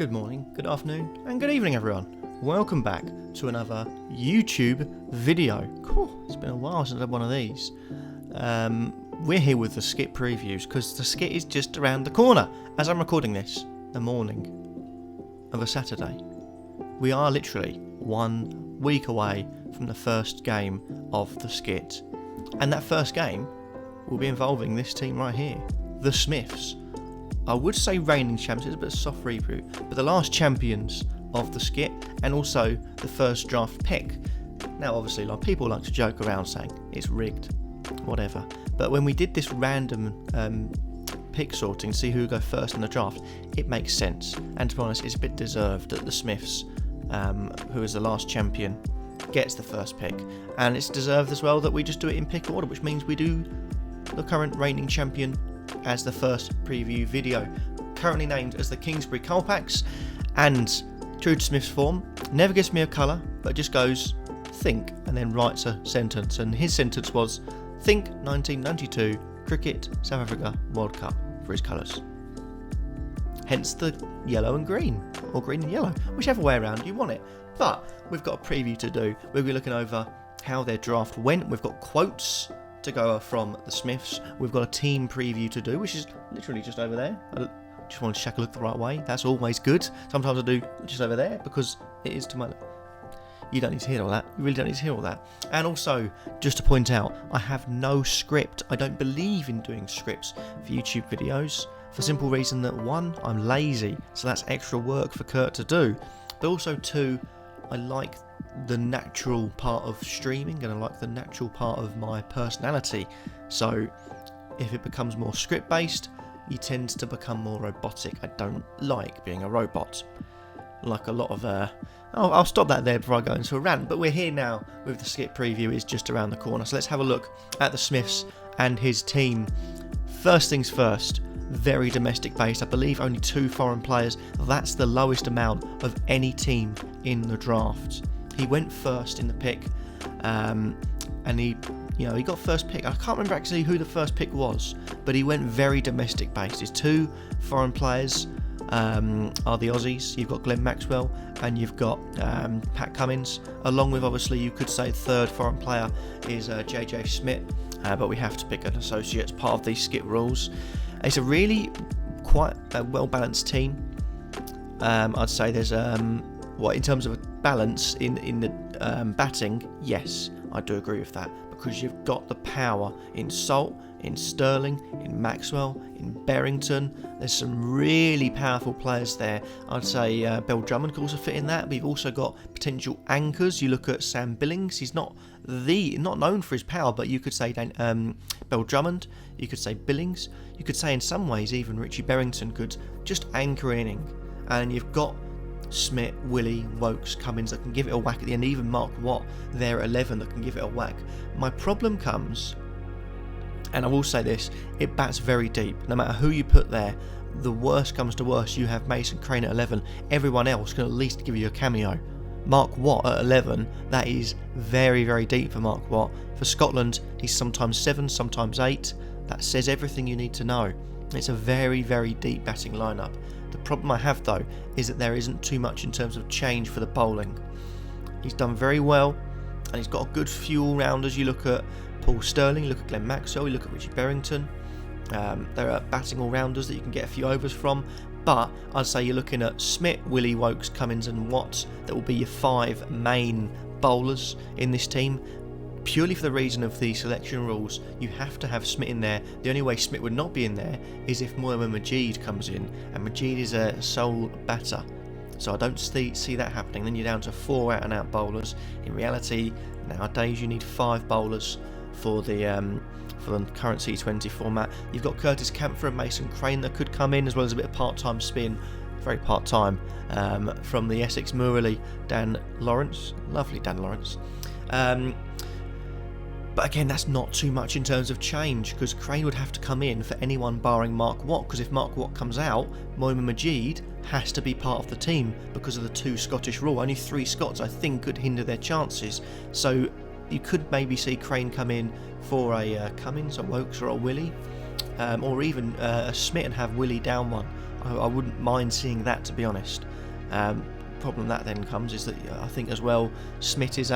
Good morning, good afternoon, and good evening, everyone. Welcome back to another YouTube video. Cool, it's been a while since I've had one of these. We're here with the SCITT previews because the SCITT is just around the corner. As I'm recording this, the morning of a Saturday, we are literally 1 week away from the first game of the SCITT. And that first game will be involving this team right here, the Smiths. I would say reigning champions, it's a bit of a soft reboot, but the last champions of the SCITT and also the first draft pick. Now obviously people like to joke around saying it's rigged, whatever, but when we did this random pick sorting to see who would go first in the draft, it makes sense, and to be honest it's a bit deserved that the Smiths, who is the last champion, gets the first pick, and it's deserved as well that we just do it in pick order, which means we do the current reigning champion as the first preview video, currently named as the Kingsbury Kolpaks, and true to Smith's form, never gives me a colour, but just goes think and then writes a sentence, and his sentence was think 1992 Cricket South Africa World Cup for his colours. Hence the yellow and green, or green and yellow, whichever way around you want it. But we've got a preview to do. We'll be looking over how their draft went. We've got quotes to go from the Smiths. We've got a team preview to do, which is literally just over there. I just want to check I look the right way. That's always good. Sometimes I do just over there because it is to my left. You don't need to hear all that. You really don't need to hear all that. And also, just to point out, I have no script. I don't believe in doing scripts for YouTube videos for the simple reason that 1, I'm lazy, so that's extra work for Kurt to do. But also 2, I like the natural part of streaming and I like the natural part of my personality. So if it becomes more script based, you tend to become more robotic. I don't like being a robot, like a lot of I'll stop that there before I go into a rant. But we're here now with the SCITT preview is just around the corner, so let's have a look at the Smiths and his team. First things first, very domestic based. I believe only 2 foreign players. That's the lowest amount of any team in the draft. He went first in the pick, and he got first pick. I can't remember actually who the first pick was, but he went very domestic based. His 2 foreign players are the Aussies. You've got Glenn Maxwell and you've got Pat Cummins, along with obviously you could say third foreign player is JJ Smith, but we have to pick an associate as part of these SCITT rules. It's a really quite a well balanced team. I'd say there's in terms of a balance in the batting, yes, I do agree with that, because you've got the power in Salt, in Sterling, in Maxwell, in Berrington. There's some really powerful players there. I'd say Bill Drummond could also fit in that, but you've also got potential anchors. You look at Sam Billings, he's not known for his power, but you could say Bill Drummond, you could say Billings, you could say in some ways even Richie Berrington could just anchor an inning, and you've got Smith, Willie, Wokes, Cummins that can give it a whack at the end, even Mark Watt there at 11 that can give it a whack. My problem comes, and I will say this, it bats very deep. No matter who you put there, the worst comes to worst, you have Mason Crane at 11, everyone else can at least give you a cameo. Mark Watt at 11, that is very, very deep for Mark Watt. For Scotland, he's sometimes 7, sometimes 8. That says everything you need to know. It's a very, very deep batting lineup. The problem I have though is that there isn't too much in terms of change for the bowling. He's done very well and he's got a good few all-rounders. You look at Paul Sterling, you look at Glenn Maxwell, you look at Richie Berrington. There are batting all-rounders that you can get a few overs from, but I'd say you're looking at Smith, Willie, Wokes, Cummins and Watts that will be your 5 main bowlers in this team. Purely for the reason of the selection rules, you have to have Smith in there. The only way Smith would not be in there is if Mohamed Majid comes in, and Majid is a sole batter, so I don't see that happening. Then you're down to 4 out and out bowlers. In reality, nowadays you need 5 bowlers for the current T20 format. You've got Curtis Campher and Mason Crane that could come in, as well as a bit of part-time spin, very part-time, from the Essex Murali, Dan Lawrence, lovely Dan Lawrence. But again, that's not too much in terms of change, because Crane would have to come in for anyone barring Mark Watt, because if Mark Watt comes out, Mohamed Majid has to be part of the team because of the 2 Scottish rule. Only 3 Scots, I think, could hinder their chances. So you could maybe see Crane come in for a Cummins, a Wokes or a Willie, or even a Smith and have Willie down one. I wouldn't mind seeing that, to be honest. Problem that then comes is that I think as well, SCITT is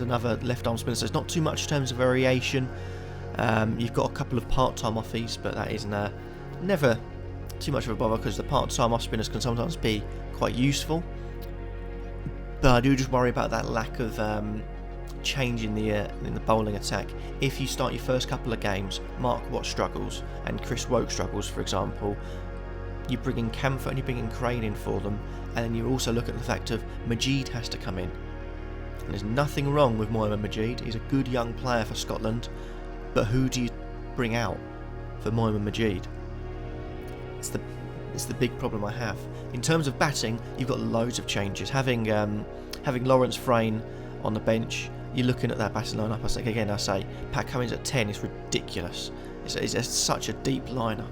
another left arm spinner, so there's not too much in terms of variation. You've got a couple of part-time offies, but that isn't never too much of a bother because the part-time off spinners can sometimes be quite useful. But I do just worry about that lack of change in the bowling attack. If you start your first couple of games, Mark Watt struggles and Chris Woke struggles, for example, you bring in Camphor and you bring in Crane in for them, and then you also look at the fact of Majid has to come in. And there's nothing wrong with Mohamed Majid. He's a good young player for Scotland, but who do you bring out for Mohamed Majid? It's the big problem I have. In terms of batting, you've got loads of changes. Having Lawrence Frayne on the bench, you're looking at that batting lineup. I say Pat Cummins at 10 is ridiculous. It's such a deep lineup.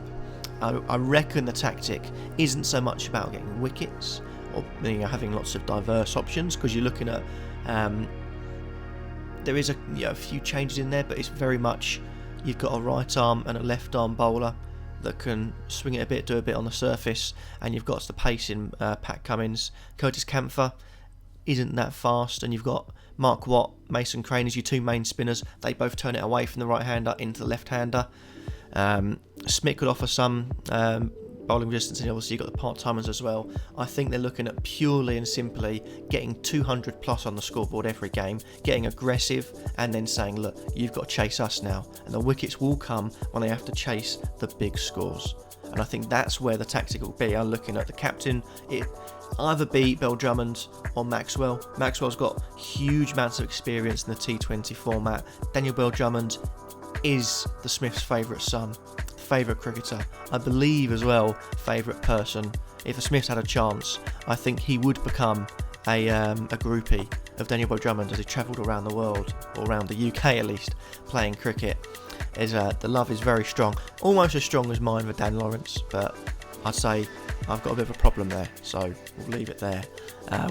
I reckon the tactic isn't so much about getting wickets or having lots of diverse options, because you're looking at there is a few changes in there, but it's very much you've got a right arm and a left arm bowler that can swing it a bit, do a bit on the surface, and you've got the pace in Pat Cummins. Curtis Camphor isn't that fast, and you've got Mark Watt, Mason Crane as your two main spinners. They both turn it away from the right-hander into the left-hander. SCITT could offer some bowling resistance, and obviously you've got the part-timers as well. I think they're looking at purely and simply getting 200 plus on the scoreboard every game, getting aggressive, and then saying, look, you've got to chase us now, and the wickets will come when they have to chase the big scores. And I think that's where the tactic will be. I'm looking at the captain. It either be Bell Drummond or Maxwell. Maxwell's got huge amounts of experience in the T20 format. Daniel Bell Drummond is the Smiths' favourite son, favourite cricketer, I believe as well favourite person. If the Smiths had a chance, I think he would become a groupie of Daniel Bell Drummond as he travelled around the world, or around the UK at least, playing cricket. The love is very strong, almost as strong as mine for Dan Lawrence, but I'd say I've got a bit of a problem there, so we'll leave it there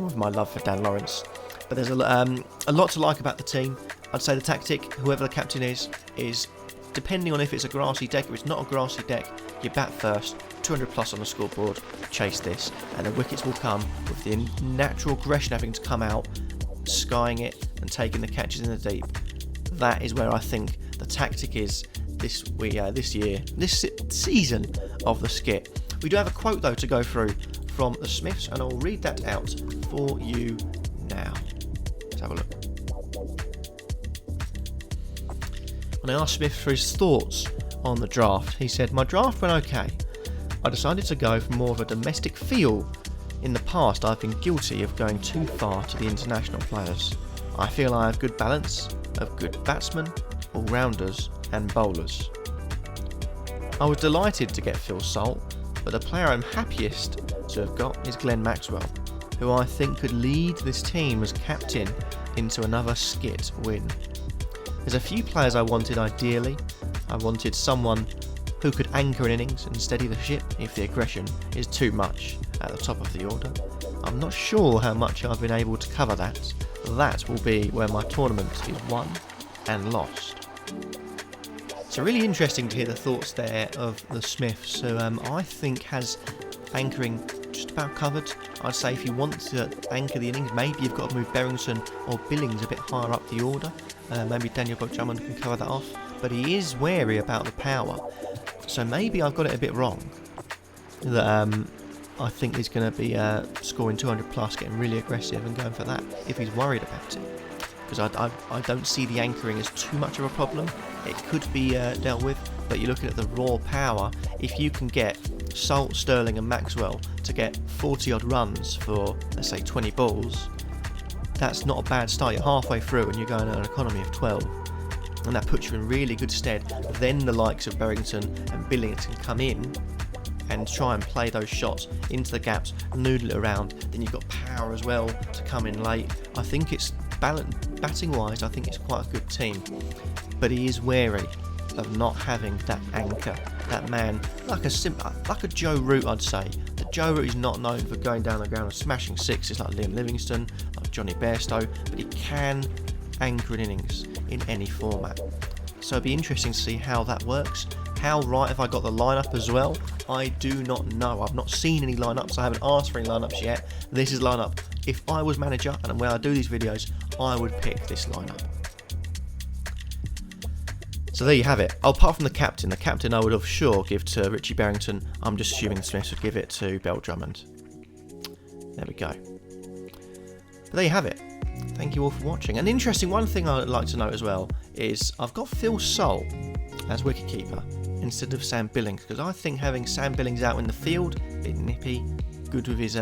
with my love for Dan Lawrence. But there's a lot to like about the team. I'd say the tactic, whoever the captain is depending on if it's a grassy deck. If it's not a grassy deck, you bat first, 200 plus on the scoreboard, chase this, and the wickets will come with the natural aggression having to come out, skying it and taking the catches in the deep. That is where I think the tactic is this season of the SCITT. We do have a quote though to go through from the Smiths, and I'll read that out for you now. Let's have a look. When I asked Smith for his thoughts on the draft, he said, "My draft went okay. I decided to go for more of a domestic feel. In the past, I've been guilty of going too far to the international players. I feel I have good balance of good batsmen, all-rounders and bowlers. I was delighted to get Phil Salt, but the player I'm happiest to have got is Glenn Maxwell, who I think could lead this team as captain into another SCITT win. There's a few players I wanted ideally. I wanted someone who could anchor an innings and steady the ship if the aggression is too much at the top of the order. I'm not sure how much I've been able to cover that. That will be where my tournament is won and lost." So really interesting to hear the thoughts there of the Smiths, who I think has anchoring just about covered. I'd say if you want to anchor the innings, maybe you've got to move Berrington or Billings a bit higher up the order. Maybe Daniel Bell Drummond can cover that off, but he is wary about the power. So maybe I've got it a bit wrong, that I think he's going to be scoring 200 plus, getting really aggressive and going for that if he's worried about it. Because I don't see the anchoring as too much of a problem. It could be dealt with, but you're looking at the raw power. If you can get Salt, Sterling and Maxwell to get 40 odd runs for, let's say, 20 balls, that's not a bad start. You're halfway through and you're going at an economy of 12, and that puts you in really good stead. Then the likes of Berrington and Billings can come in and try and play those shots into the gaps, noodle it around. Then you've got power as well to come in late. I think it's batting wise, I think it's quite a good team, but he is wary of not having that anchor, that man like a Joe Root. I'd say that Joe Root is not known for going down the ground and smashing sixes like Liam Livingstone, like Johnny Bairstow, but he can anchor an innings in any format. So it'd be interesting to see how that works, How right have I got the lineup as well? I do not know. I've not seen any lineups. I haven't asked for any lineups yet. This is lineup. If I was manager and when I do these videos, I would pick this lineup. So there you have it. Apart from the captain I would have sure give to Richie Berrington. I'm just assuming the Smiths would give it to Bell Drummond. There we go. But there you have it. Thank you all for watching. An interesting one thing I'd like to note as well is I've got Phil Salt as wicketkeeper instead of Sam Billings, because I think having Sam Billings out in the field, a bit nippy, good with his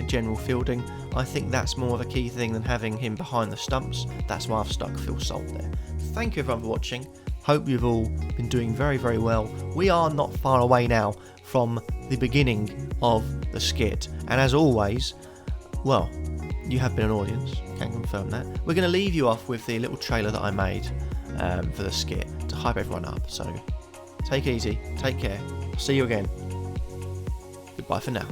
general fielding, I think that's more of a key thing than having him behind the stumps. That's why I've stuck Phil Salt there. Thank you everyone for watching. Hope you've all been doing very, very well. We are not far away now from the beginning of the skit, and as always, well, you have been an audience, can confirm that. We're going to leave you off with the little trailer that I made for the skit to hype everyone up. So take it easy, take care, see you again. Goodbye for now.